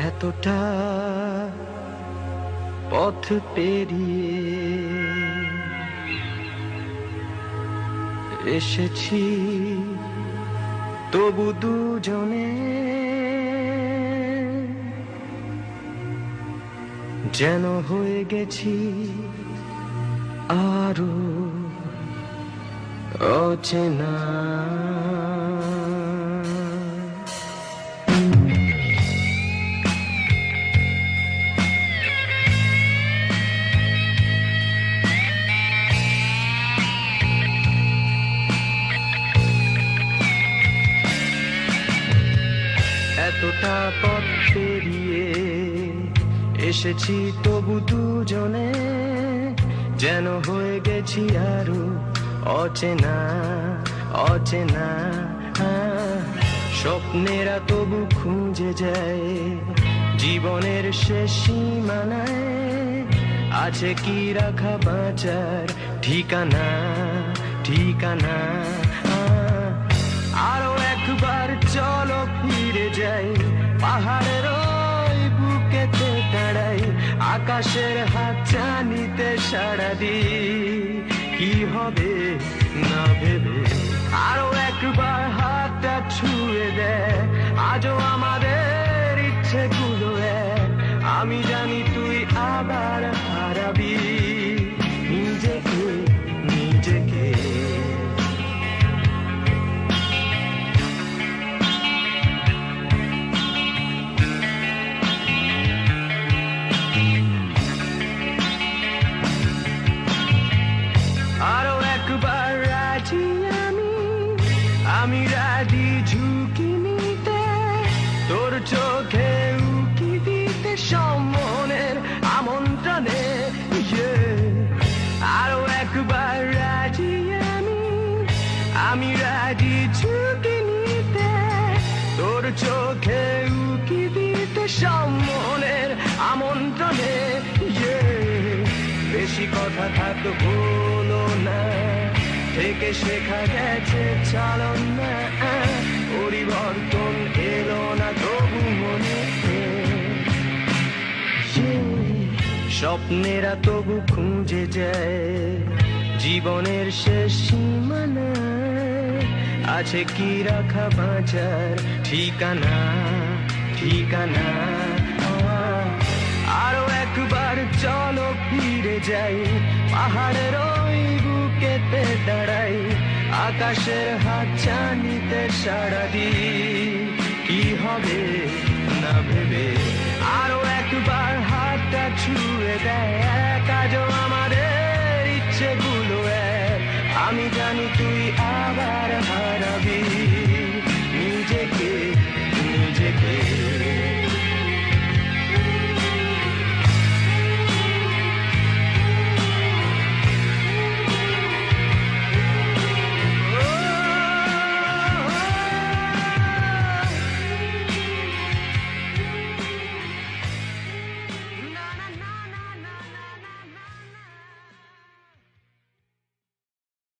এতটা পথ পেরিয়ে এসেছি, তবু দুজনে যেন হয়ে গেছি আরো অচেনা। এতটা পথ পেরিয়ে এসেছি, তবু দুজনে যেন হয়ে গেছি আরো অচেনা অচেনা। স্বপ্নেরা তবু খুঁজে যায় জীবনের শেষ সীমানায়, আছে কি রাখা বাঁচার ঠিকানা ঠিকানা। আরো একবার চলো ফিরে যাই, পাহাড়ের ওই বুকেতে দাঁড়াই, আকাশের হাত চানিতে সাড়া দিই, কি হবে না ভেবে। আরো একবার হাতটা ছুঁয়ে দেয়, আজও আমাদের ইচ্ছেগুলো এক। আমি জানি তুই আবার হারাবি নিজেকে নিজেকে। আরো একবার রাজি আমি রাজি ঝুঁকি নিতে, তোর চোখে উকি দিতে সম্মনের আমন্ত্রণে। আরো একবার রাজি আমি রাজি ঝুঁকি নিতে, তোর চোখে উকি দিতে সম্মনের আমন্ত্রণে। বেশি কথা থাকতো বলো না, থেকে শেখা গেছে চালন না, পরিবর্তন এলো না তবু মনে। স্বপ্নেরা তবু খুঁজে যায় জীবনের শেষ সীমানা, আছে কি রাখা বাঁচার ঠিকানা ঠিকানা। আরো একবার চলো ফিরে যাই, পাহাড়ের ওই বুকেতে দাঁড়াই, আকাশের হাত চানিতে সাড়া দিই, কি হবে না ভেবে। আরো একবার হাতটা ছুঁয়ে দেয়, আজও